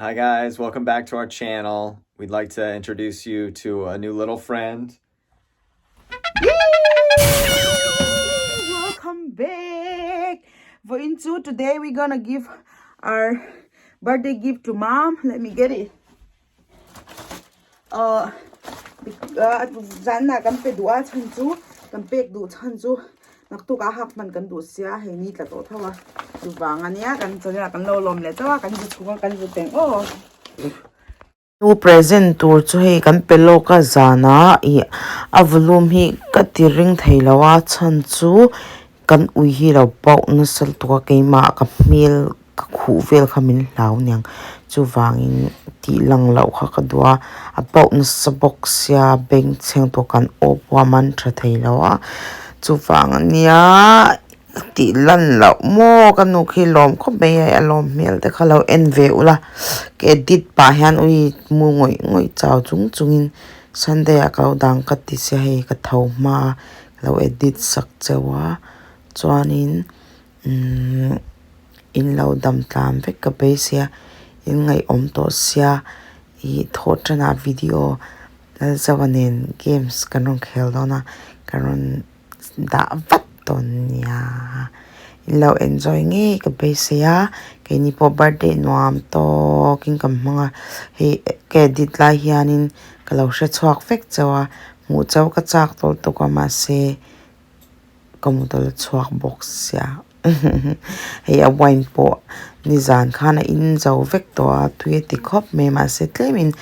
Hi guys, welcome back to our channel. We'd like to introduce you to a new little friend. Welcome back. Today we're gonna give our birthday gift to mom. Let me get it. Zanna kan pe dua chanchu kan pek du chanchu naktu ka hak man kan du sia he ni tla to thawa du wangania kan chania kan lo lom le chawa kan ju chuwa kan ju teng oh tu present tur chu hei kan pelo ka zana I a volume hi ka ti ring theilawa chan chu kan ui hi lo pau na sal to ka keima ka mil ka khu vel khamin lau nyang chu wangin ti lang lau kha ka dua a pau na sabok sia beng cheng to kan opwa man tha theilawa chu wangania ti lan lau mo kan nu khi lom kho be ai alom mel te khalo enve ula ke edit pa hian ui mu ngoi chaw chungin sunday a kau dang ka ti se hei ka thau ma lo edit sak chawa chuanin in lo dam tlam vek ka be sia in ngai om to sia I thotana video zawanen games kanong khel dona karon da vat ton ya lo enjoy nge ka be sia ke ni po birthday nuam to king kam manga he ke dit lai hianin kalo she chuak vek chawa mu chaw ka chak tol to ka ma se komutol chuak box sia he a wine po ni zan khana in zaw vek to a tui ti khop me ma se tlemin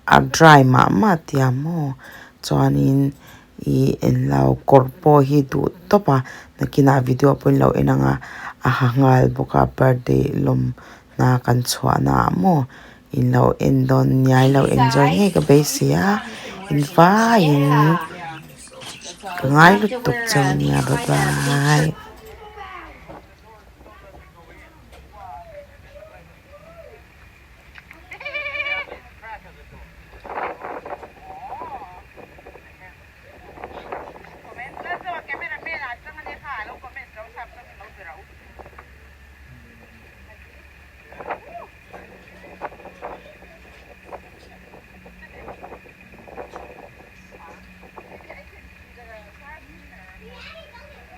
a dry ma tiamo chuanin I en lau korpo hi du topa nakina video pun lau enanga a hangal boka birthday lom na kan chua na mo in lau endon nyai lau enjoy nge ka besia in fa in ngai lu tuk chang nia bye bye.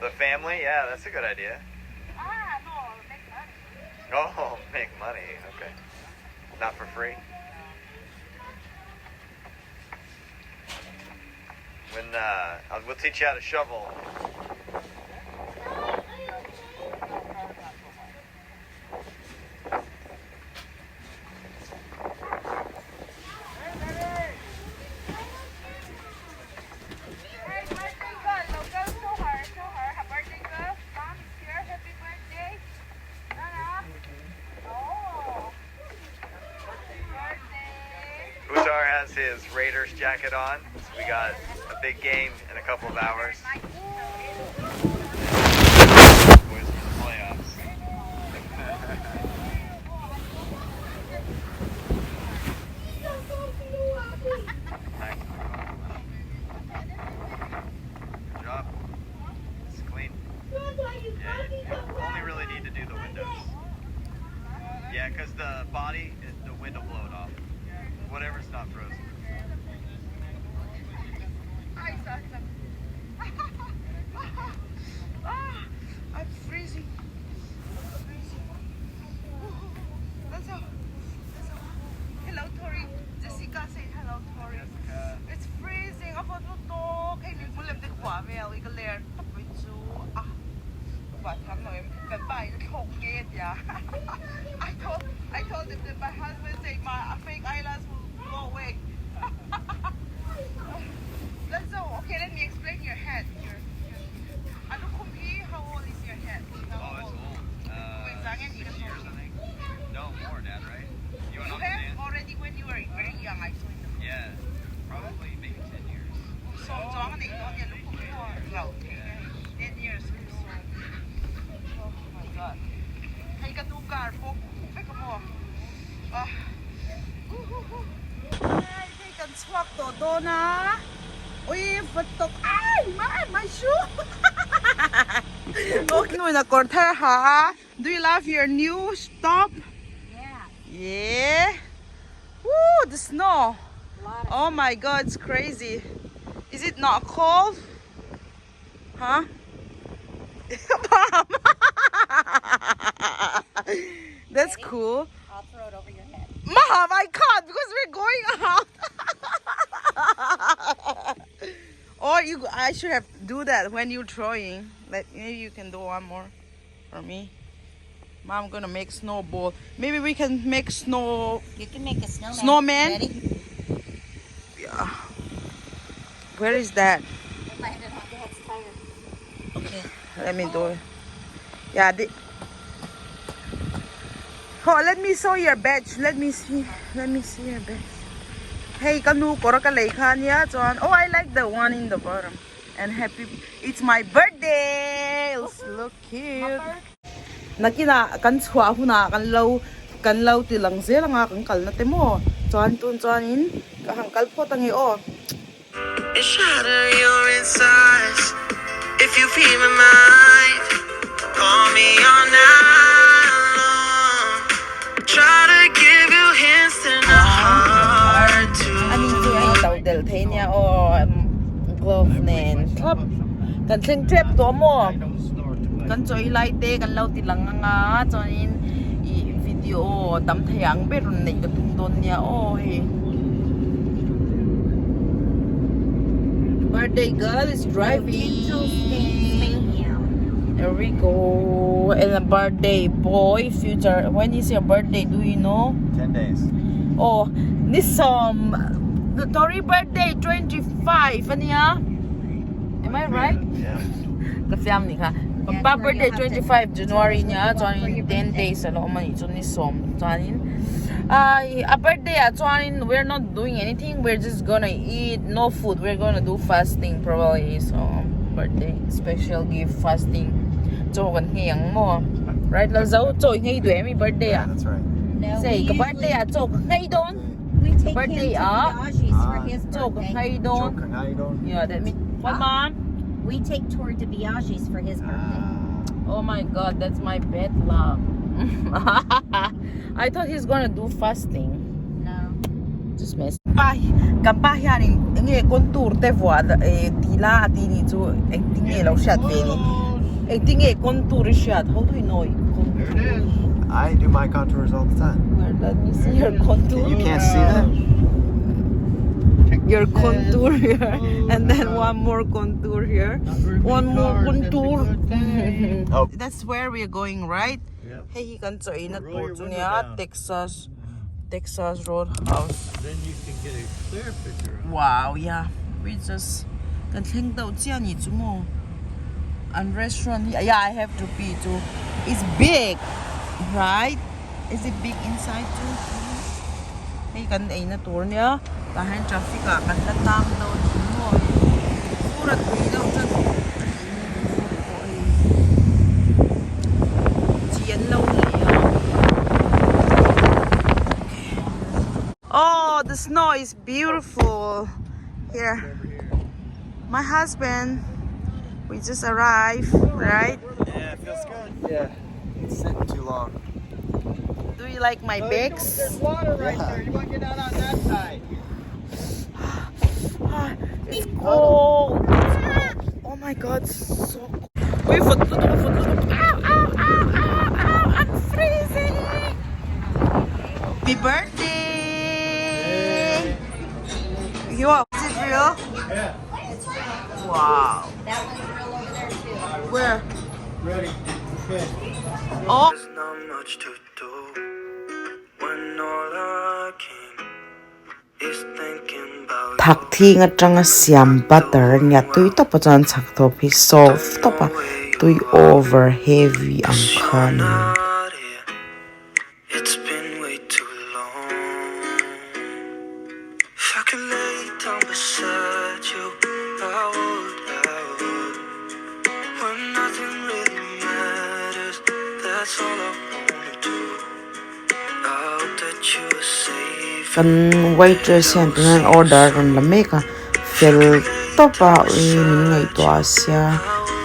The family? Yeah, that's a good idea. No, make money. Oh, make money. Okay. Not for free? When, we'll teach you how to shovel. Hey, birthday girl, no, go show her. Happy birthday, girl. Mom is here. Happy birthday. Nana. Oh. Happy birthday. Utar has his Raiders jacket on. So we got a big game in a couple of hours. Boys for the playoffs. Good job. It's clean. Yeah, you only really need to do the windows. Yeah, because the body, the wind will blow it off. Whatever's not frozen. I'm freezing. Hello, Tori. Jessica say hello, Tori. Jessica. It's freezing. Ako to to. Kay ni mulam de kwa me al ikaler. Tapos so But I'm not even buying the yeah. I told him that my husband said my fake eyelash will go away. Let's go. Okay, let me explain your head. How old is your head? Oh, it's old. 6 years, I think. No, more, Dad, right? You went You on the have dance? already when you were very young, I saw you. Yeah, probably maybe 10 years. So, ang ning ko niya look for well, 10 years. So, oh my God. Ay katukar po. Ay kamo. Ay, kay kan swak to dona. Uy, patok. Ay, my shoe. Okay, no na corner ha. Do you love your new stop? Yeah. Yeah. snow. Oh my God, it's crazy. Is it not cold? Huh? Mom! That's cool. I'll throw it over your head. Mom, I can't because we're going out. Or I should have do that when you're throwing. Maybe you can do one more for me. Mom, I'm gonna make snowball. Maybe we can make snow. You can make a snowman. Snowman? Ready? Yeah. Where is that? It landed on Dad's tire. Okay, let me do it. Yeah. Oh, let me show your badge. Let me see your badge. Hey, kanu kora ka lekhan ya, John. Oh, I like the one in the bottom. And happy. It's my birthday. Look cute. Nakina kan chua huna kan lau ti lang ze langa kan kal na te mo. John in ka hangkal po tangi o. And shatter your insides if you feel my mind. Call me all night long. Try to give you hints and a heart to. Aning tu ay tau del the niya o glove nen. Kan sing trip to mo. Kan choi lai te kan lau ti lang nga choin I video tam thayang beron nei ka tung don niya o he. Birthday girl is driving. There we go. And a birthday boy future. When is your birthday? Do you know? 10 days. Oh, this the Tori birthday 25. Aniya? Am I right? Yeah. The family ha. Yeah, Papa Tori, birthday you'll have to 25 January niya. for your 10 birthday. days ano man ito ni Som. A birthday at we're not doing anything. We're just gonna eat no food. We're gonna do fasting probably. So birthday special gift fasting. So kan ngayang mo. Right lang zao. So ngay do my birthday Yeah, that's right. No, Say we ka usually- birthday so ngay don. We take birthday, him to Biaggi's for his So birthday. ngay don. Joker, how you doing? Yeah, that means what mom? We take Tori to Biaggi's for his birthday. Oh my God, that's my bad luck. I thought he's gonna do fasting. No. Just mess. Kampahianin nge contour te voad tila atini tu engtinge lo shat veni. Engtinge contour shat. How do you know it? There it is. I do my contours all the time. Where let me see your contour. You can't see that? Your contour here, and then one more contour here. One more contour. Oh. That's where we're going, right? Yep. Hey, he can say na Roll your to window niya, down. Texas Roadhouse. Then you can get a clear picture. Wow, yeah. We just can think daw siya ni mo. And restaurant, yeah, I have to pee too. It's big, right? Is it big inside too? Hey, kan ay na tour niya. Dahil traffic kan latang daw mo. Surat ko daw dyan. Siyan law niya. Oh, the snow is beautiful. Here. My husband, we just arrived, right? Yeah, it feels good. Yeah. It's sitting too long. Do you like my bags? There's water right there. You want to get out on that side? It's cold. It's cold. Oh my God, so cold. Wait, foot. Ow, ow, ow, ow, ow, I'm freezing. Happy birthday. You are, is it real? Yeah. Wow. That one's real over there too. Where? Ready. Okay. Oh. There's not much to do when all I can is thinking about thak thi nga tanga siam butter nya tui to pa chan chak to pi soft to pa tui over heavy ang khan not here. It's been way too long. If I could lay down beside you, I would. When nothing really matters, that's all I wanna do. I hope that you are safe. kan waitress yan tunan order ron la make fill to pa min ngai to asya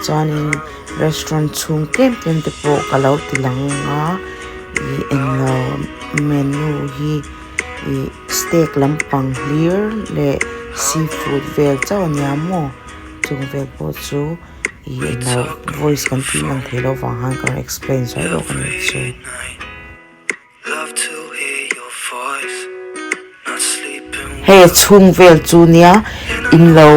chuanin restaurant chung tlem te po kalau tilang nga I en menu hi i steak lampang clear le seafood vel chaw nia mo chung vel po chu i no voice kan ti lang thelo wang han kan explain sai ro kan chu Love to hear your voice. Not sleeping. he chung vel chu nia in lo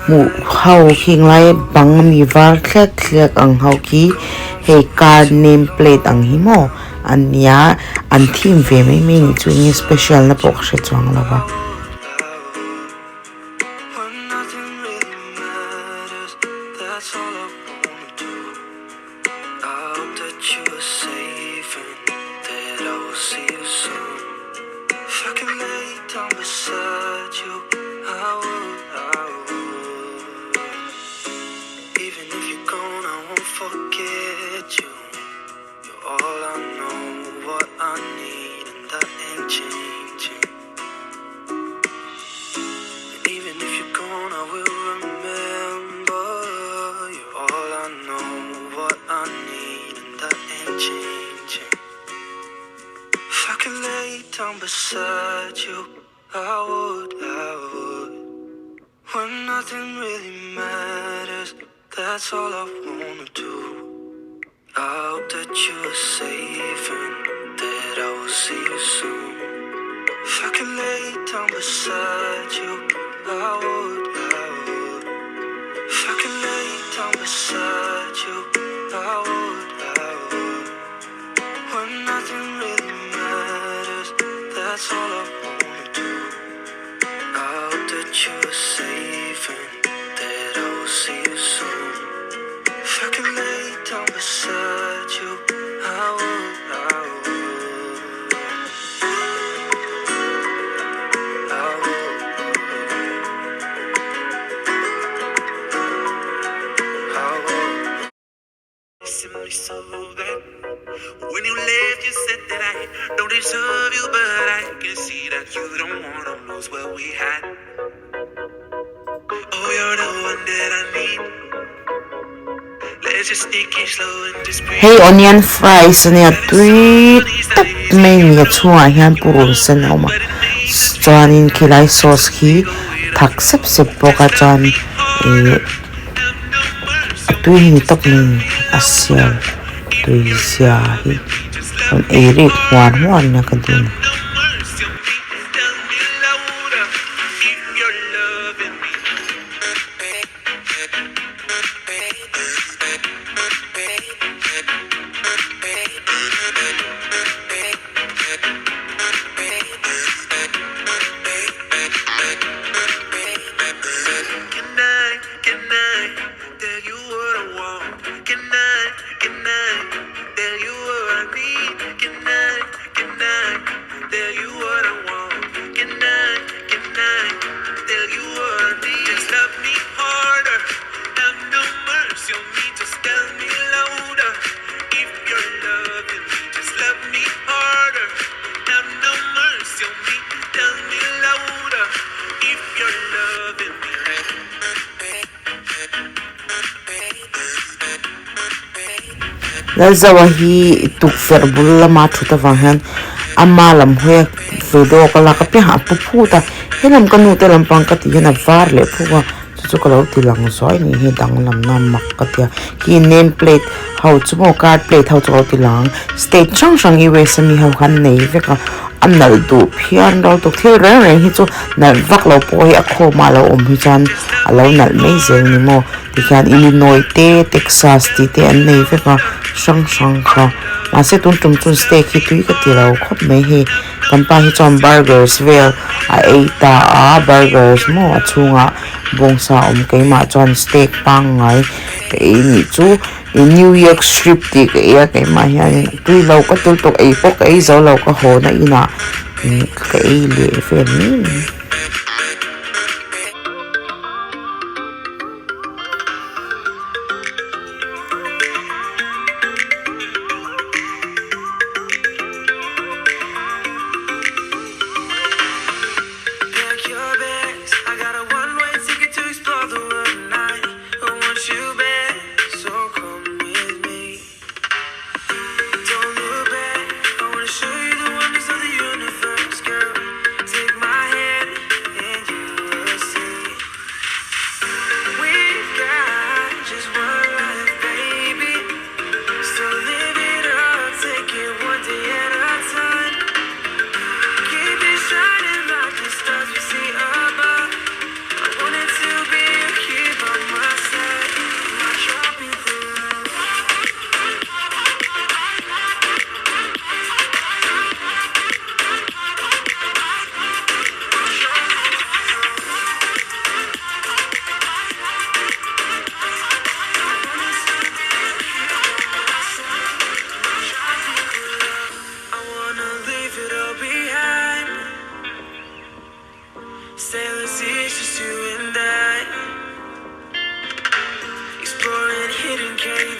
mu hau khing lai bang mi var thlek thlek ang hau ki he car name plate ang hi mo an nia an thim ve mai mai ni chu ni special na pok she chuang lawa When nothing really matters, that's all I wanna do. I hope that you are safe and that I will see you soon. If I can lay down beside you, I would. Even if you're gone, I won't forget you. You're all I know, what I need, and that ain't changing. Even if you're gone, I will remember. You're all I know, what I need, and that ain't changing. If I could lay down beside you, I would. When nothing really matters, that's all I wanna do. I hope that you are safe and that I will see you soon. If I could lay down beside you, I would. If I could lay down beside you, I would. When nothing really matters, that's all I wanna do. I hope that you are safe and that I will see you soon. If I could lay down beside you, I would. Me so bad. When you left, you said that I don't deserve you, but I can see that you don't wanna lose what we had. Oh, you're the one that I need. Let's just take it slow and just breathe. hey onion fries nia tui tak mai ni chunga hian purun sen oma chuanin khilai sauce hi thak sep sep boka chuan tui ni tok ni asial tui sia hi on eri hwan na kadin la zawa hi tuk fer bul lama thuta wang ama lam hoe vedo kala ka pe ha pu phu ta helam kanu te lam pang ka ti na var le phuwa chu kalo ti lang zoi ni he dang lam na mak ka tia ki name plate how chumo card plate how chu ti lang state chang I we sami how khan nei ve ka am nal du phian ro to thil re re hi chu nal vak lo po hi a kho ma lo hi chan alo nal mai zel ni mo ti khan Illinois te Texas te an nei ve ka sang kha ma se tun tum chun steak hi tui ka ti lo khop mai hi kan pa hi chon burgers vel a eita a burgers mo a chunga bongsa kai ma chon steak pang ngai kai ni chu New York strip ti kai kai ma hian tui lo ka tul tok ei pok ei zo lo ka ho na ina kai le fe ni Show you the wonders of the universe, girl.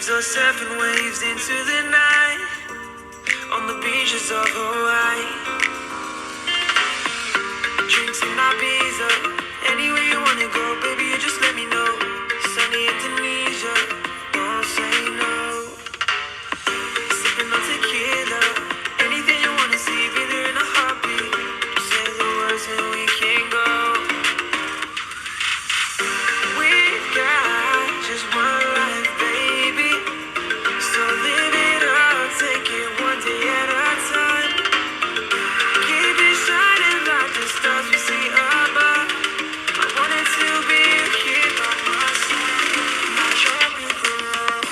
or surfing waves into the night on the beaches of Hawaii. Drinks in Ibiza, anywhere you wanna go, baby, you just let me know. Sunny Indonesia, don't say no. Sipping on tequila, anything you wanna see, be there in a heartbeat. Just say the words and we can go. We've got just one life, baby, so live it up, take it one day at a time. Keep it shining like the stars we see above. I wanted to be here by my side, my tropical love.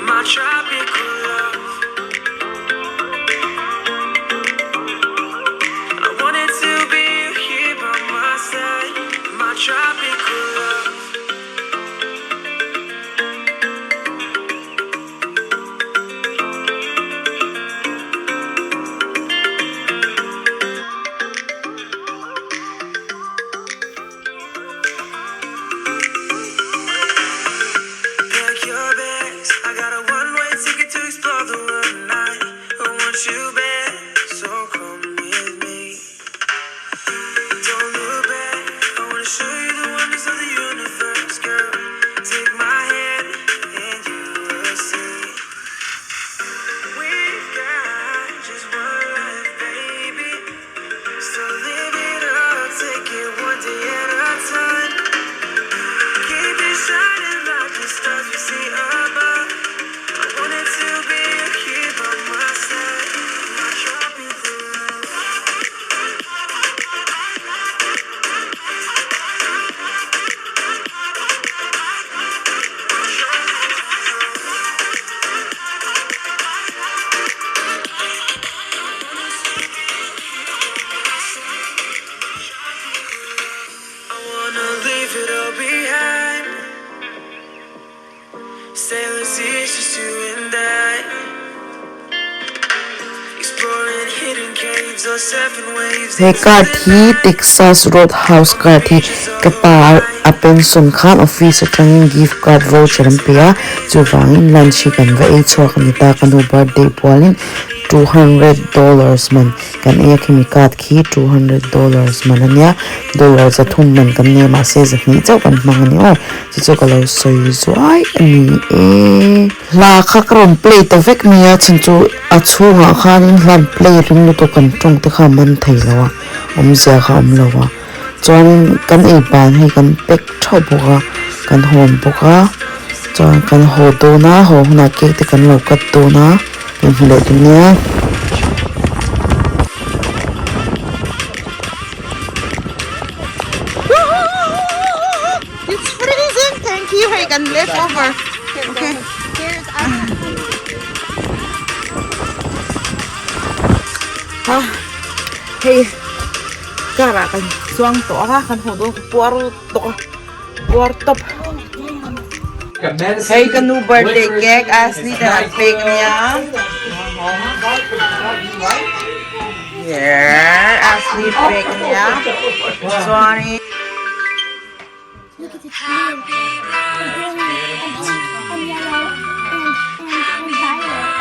My tropical love. I wanted to be here by my side. My tropical love. Pack your bags. I got a one-way ticket to explore the world tonight. I want you back, so come with me. Don't look back. I wanna show you the wonders of the universe, girl. Take my hand and you will see. We've got just one life, baby, so live it up, take it one day at a time. Keep it shining like the stars we see above. I wanted to be here by my side, my tropical love. I wanna leave it all behind. Sailor seas, just you and I. Exploring hidden caves or surfing waves. he kar thi Texas Roadhouse kar thi kapar apen sun khan office atangin gift card voucher ampia chuwangin lunch kan va e chok ni ta kanu birthday polin $200 man kan e khimikat khi $200 man ania dollars a thum man kan ne ma se zani chau kan mangani o chi chu kalo soi zuai ani e la khakrom plate vek mia chinchu achunga khanin hlan play ring to kan tong te kha man thailawa omzia kha omlawa chuan kan e ban hei kan pek tho boka kan hom boka chuan kan ho do na ho huna ke te kan lo kat do na kan hlo dunia It's freezing. Thank you. Hey, can lift over. Okay. Here's Hey, kara kan suang to ka kan hodo puaro to ka puar top. Hey, kanu birthday cake asli dan fake niya. Yeah, asli fake niya. Sorry. look at the tree and green and yellow and violet.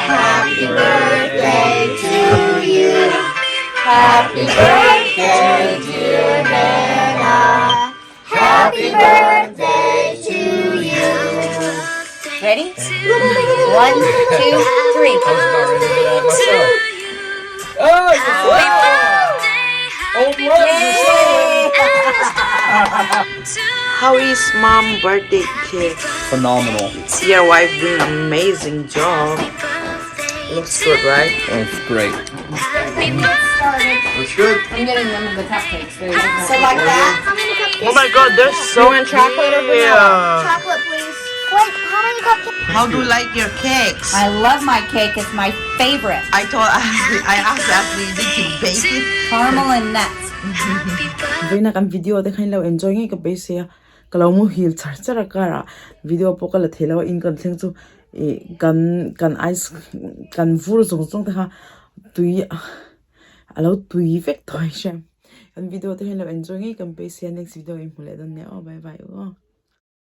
Happy birthday to you. Happy birthday, dear Nana. Happy birthday to you. Ready? 1, 2, 3. How is mom birthday cake? Phenomenal. Your wife doing an amazing job. Looks good, right? It's great. It's good. I'm getting them the cupcakes. So like that? How many cupcakes? Oh my god, there's so chocolate or clear. Chocolate, please. Wait, how many cupcakes. How do you like your cakes? I love my cake. It's my favorite. I asked Ashley, did you bake it? Caramel and nuts. Vina kan video de khain lo enjoy ngi ka base ya kalau mu hil char char kara video pokala thela in kan thleng chu kan ice kan vur zong zong ta tui alo tui vek thoi shem kan video de khain lo enjoy ngi kan base ya next video in hule dan ne oh bye bye oh